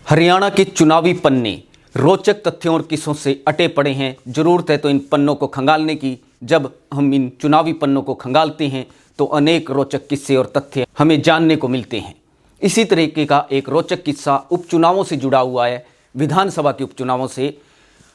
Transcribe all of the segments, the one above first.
हरियाणा के चुनावी पन्ने रोचक तथ्यों और किस्सों से अटे पड़े हैं। ज़रूरत है तो इन पन्नों को खंगालने की। जब हम इन चुनावी पन्नों को खंगालते हैं तो अनेक रोचक किस्से और तथ्य हमें जानने को मिलते हैं। इसी तरीके का एक रोचक किस्सा उपचुनावों से जुड़ा हुआ है, विधानसभा के उपचुनावों से।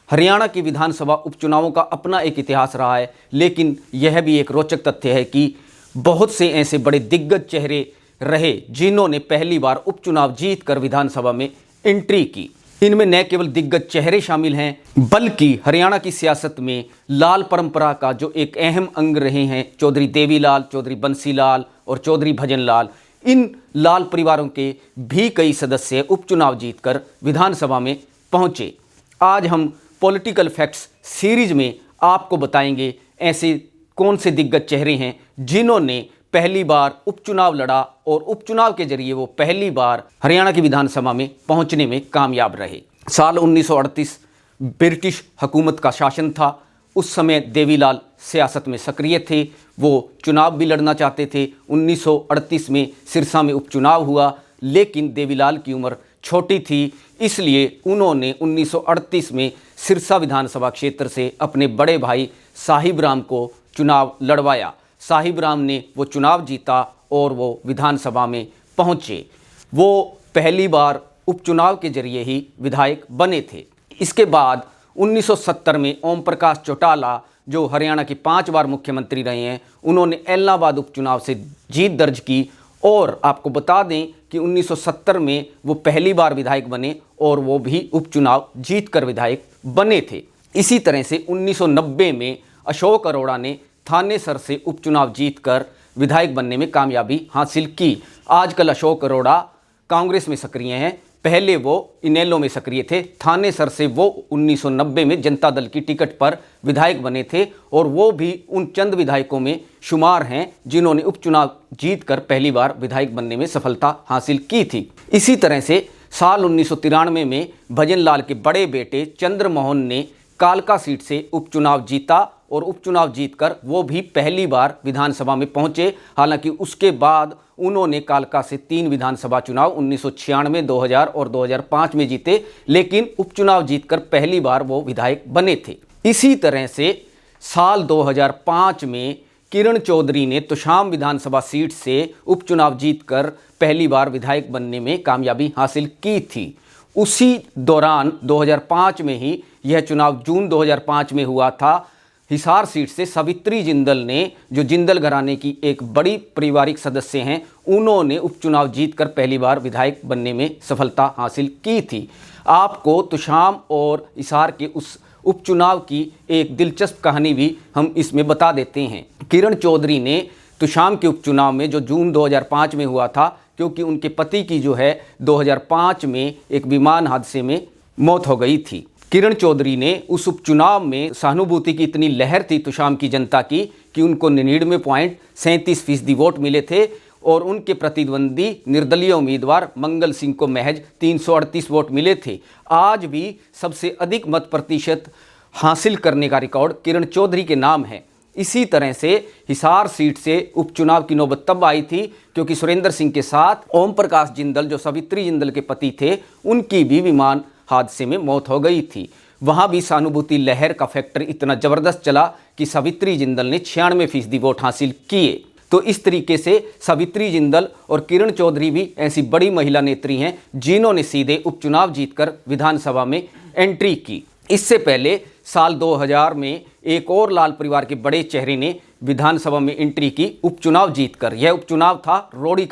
हरियाणा की विधानसभा उपचुनावों का अपना एक इतिहास रहा है, लेकिन यह भी एक रोचक तथ्य है कि बहुत से ऐसे बड़े दिग्गज चेहरे रहे जिन्होंने पहली बार उपचुनाव जीतकर विधानसभा में एंट्री की। इनमें न केवल दिग्गज चेहरे शामिल हैं, बल्कि हरियाणा की सियासत में लाल परंपरा का जो एक अहम अंग रहे हैं, चौधरी देवीलाल, चौधरी बंसीलाल और चौधरी भजनलाल, इन लाल परिवारों के भी कई सदस्य उपचुनाव जीतकर विधानसभा में पहुंचे। आज हम पॉलिटिकल फैक्ट्स सीरीज में आपको बताएंगे ऐसे कौन से दिग्गज चेहरे हैं जिन्होंने पहली बार उपचुनाव लड़ा और उपचुनाव के जरिए वो पहली बार हरियाणा की विधानसभा में पहुंचने में कामयाब रहे। साल 1938 ब्रिटिश हुकूमत का शासन था। उस समय देवीलाल सियासत में सक्रिय थे, वो चुनाव भी लड़ना चाहते थे। 1938 में सिरसा में उपचुनाव हुआ, लेकिन देवीलाल की उम्र छोटी थी, इसलिए उन्होंने 1938 में सिरसा विधानसभा क्षेत्र से अपने बड़े भाई साहिब राम को चुनाव लड़वाया। साहिब राम ने वो चुनाव जीता और वो विधानसभा में पहुंचे। वो पहली बार उपचुनाव के जरिए ही विधायक बने थे। इसके बाद 1970 में ओम प्रकाश चौटाला, जो हरियाणा के 5 बार मुख्यमंत्री रहे हैं, उन्होंने एलनाबाद उपचुनाव से जीत दर्ज की। और आपको बता दें कि 1970 में वो पहली बार विधायक बने और वो भी उपचुनाव जीतकर विधायक बने थे। इसी तरह से 1990 में अशोक अरोड़ा ने थानेसर से उपचुनाव जीतकर विधायक बनने में कामयाबी हासिल की। आजकल अशोक अरोड़ा कांग्रेस में सक्रिय हैं, पहले वो इनेलो में सक्रिय थे। थानेसर से वो 1990 में जनता दल की टिकट पर विधायक बने थे और वो भी उन चंद विधायकों में शुमार हैं जिन्होंने उपचुनाव जीतकर पहली बार विधायक बनने में सफलता हासिल की थी। इसी तरह से साल 1993 में भजनलाल के बड़े बेटे चंद्रमोहन ने कालका सीट से उपचुनाव जीता और उपचुनाव जीतकर वो भी पहली बार विधानसभा में पहुंचे। हालांकि उसके बाद उन्होंने कालका से 3 विधानसभा चुनाव 1996, 2000 और 2005 में जीते, लेकिन उपचुनाव जीतकर पहली बार वो विधायक बने थे। इसी तरह से साल 2005 में किरण चौधरी ने तोशाम विधानसभा सीट से उपचुनाव जीतकर पहली बार विधायक बनने में कामयाबी हासिल की थी। उसी दौरान 2005 में ही यह चुनाव जून 2005 में हुआ था। हिसार सीट से सावित्री जिंदल ने, जो जिंदल घराने की एक बड़ी पारिवारिक सदस्य हैं, उन्होंने उपचुनाव जीतकर पहली बार विधायक बनने में सफलता हासिल की थी। आपको तोशाम और हिसार के उस उपचुनाव की एक दिलचस्प कहानी भी हम इसमें बता देते हैं। किरण चौधरी ने तोशाम के उपचुनाव में, जो जून 2005 में हुआ था, क्योंकि उनके पति की जो है 2005 में एक विमान हादसे में मौत हो गई थी। किरण चौधरी ने उस उपचुनाव में सहानुभूति की इतनी लहर थी तोशाम की जनता की कि उनको 99.37% वोट मिले थे और उनके प्रतिद्वंदी निर्दलीय उम्मीदवार मंगल सिंह को महज 338 वोट मिले थे। आज भी सबसे अधिक मत प्रतिशत हासिल करने का रिकॉर्ड किरण चौधरी के नाम है। इसी तरह से हिसार सीट से उपचुनाव की नौबत तब आई थी क्योंकि सुरेंद्र सिंह के साथ ओम प्रकाश जिंदल, जो सावित्री जिंदल के पति थे, उनकी भी विमान हादसे में मौत हो गई थी। वहां भी सहानुभूति लहर का फैक्टर इतना ज़बरदस्त चला कि सावित्री जिंदल ने 96% वोट हासिल किए। तो इस तरीके से सावित्री जिंदल और किरण चौधरी भी ऐसी बड़ी महिला नेत्री हैं जिन्होंने सीधे उपचुनाव जीतकर विधानसभा में एंट्री की। इससे पहले साल 2000 में एक और लाल परिवार के बड़े चेहरे ने विधानसभा में एंट्री की उपचुनाव जीतकर। यह उपचुनाव था रोड़ी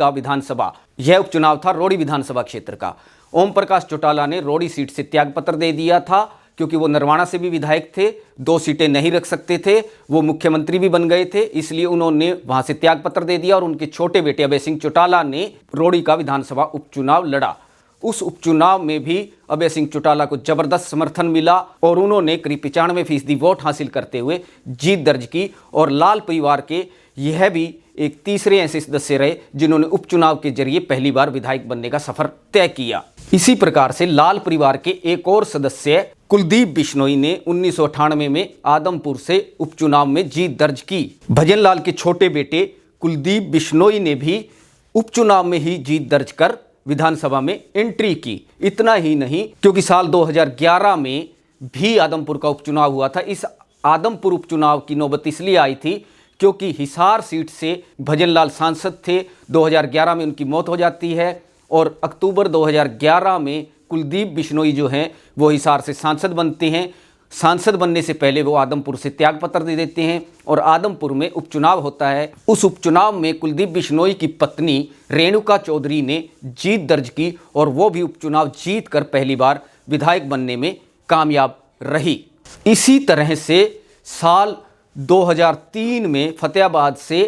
विधानसभा क्षेत्र का। ओम प्रकाश चौटाला ने रोड़ी सीट से त्यागपत्र दे दिया था क्योंकि वो नरवाना से भी विधायक थे, 2 सीटें नहीं रख सकते थे, वो मुख्यमंत्री भी बन गए थे, इसलिए उन्होंने वहां से त्यागपत्र दे दिया और उनके छोटे बेटे अभय सिंह चौटाला ने रोड़ी का विधानसभा उपचुनाव लड़ा। उस उपचुनाव में भी अभय सिंह चौटाला को जबरदस्त समर्थन मिला और उन्होंने करीब 95% वोट हासिल करते हुए जीत दर्ज की। और लाल परिवार के यह भी एक तीसरे ऐसे सदस्य रहे जिन्होंने उपचुनाव के जरिए पहली बार विधायक बनने का सफर तय किया। इसी प्रकार से लाल परिवार के एक और सदस्य कुलदीप बिश्नोई ने 1998 में आदमपुर से उपचुनाव में जीत दर्ज की। भजनलाल के छोटे बेटे कुलदीप बिश्नोई ने भी उपचुनाव में ही जीत दर्ज कर विधानसभा में एंट्री की। इतना ही नहीं, क्योंकि साल 2011 में भी आदमपुर का उपचुनाव हुआ था। इस आदमपुर उपचुनाव की नौबत इसलिए आई थी क्योंकि हिसार सीट से भजनलाल सांसद थे। 2011 में उनकी मौत हो जाती है और अक्टूबर 2011 में कुलदीप बिश्नोई जो हैं वो हिसार से सांसद बनते हैं। सांसद बनने से पहले वो आदमपुर से त्यागपत्र दे देते हैं और आदमपुर में उपचुनाव होता है। उस उपचुनाव में कुलदीप बिश्नोई की पत्नी रेणुका चौधरी ने जीत दर्ज की और वो भी उपचुनाव जीत कर पहली बार विधायक बनने में कामयाब रही। इसी तरह से साल 2003 में फतेहाबाद से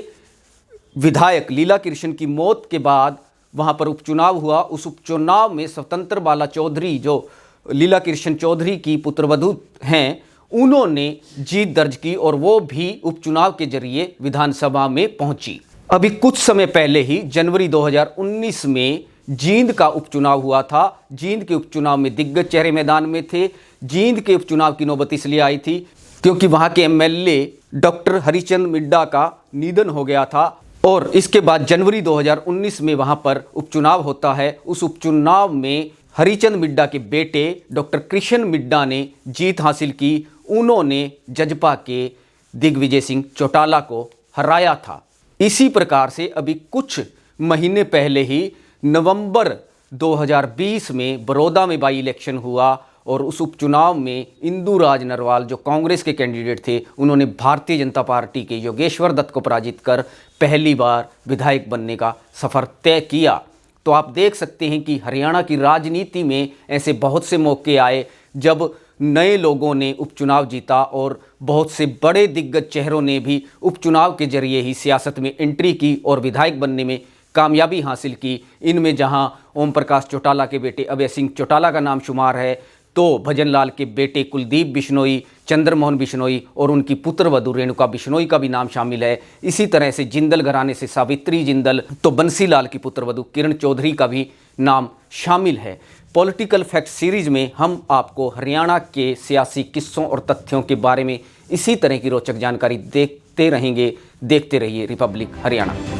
विधायक लीला कृष्ण की मौत के बाद वहाँ पर उपचुनाव हुआ। उस उपचुनाव में स्वतंत्र बाला चौधरी, जो लीला कृष्ण चौधरी की पुत्रवधू हैं, उन्होंने जीत दर्ज की और वो भी उपचुनाव के जरिए विधानसभा में पहुंची। अभी कुछ समय पहले ही जनवरी 2019 में जींद का उपचुनाव हुआ था। जींद के उपचुनाव में दिग्गज चेहरे मैदान में थे। जींद के उपचुनाव की नौबत इसलिए आई थी क्योंकि वहां के एमएलए डॉक्टर हरिचंद मिड्डा का निधन हो गया था और इसके बाद जनवरी 2019 में वहां पर उपचुनाव होता है। उस उपचुनाव में हरिचंद मिड्डा के बेटे डॉक्टर कृष्ण मिड्डा ने जीत हासिल की। उन्होंने जजपा के दिग्विजय सिंह चौटाला को हराया था। इसी प्रकार से अभी कुछ महीने पहले ही नवंबर 2020 में बड़ौदा में बाई इलेक्शन हुआ और उस उपचुनाव में इंदु राज नरवाल, जो कांग्रेस के कैंडिडेट थे, उन्होंने भारतीय जनता पार्टी के योगेश्वर दत्त को पराजित कर पहली बार विधायक बनने का सफ़र तय किया। तो आप देख सकते हैं कि हरियाणा की राजनीति में ऐसे बहुत से मौके आए जब नए लोगों ने उपचुनाव जीता और बहुत से बड़े दिग्गज चेहरों ने भी उपचुनाव के जरिए ही सियासत में एंट्री की और विधायक बनने में कामयाबी हासिल की। इनमें जहां ओम प्रकाश चौटाला के बेटे अभय सिंह चौटाला का नाम शुमार है, तो भजनलाल के बेटे कुलदीप बिश्नोई, चंद्रमोहन बिश्नोई और उनकी पुत्रवधू रेणुका बिश्नोई का भी नाम शामिल है। इसी तरह से जिंदल घराने से सावित्री जिंदल, तो बंसीलाल की पुत्रवधू किरण चौधरी का भी नाम शामिल है। पॉलिटिकल फैक्ट सीरीज में हम आपको हरियाणा के सियासी किस्सों और तथ्यों के बारे में इसी तरह की रोचक जानकारी देखते रहेंगे। देखते रहिए रिपब्लिक हरियाणा।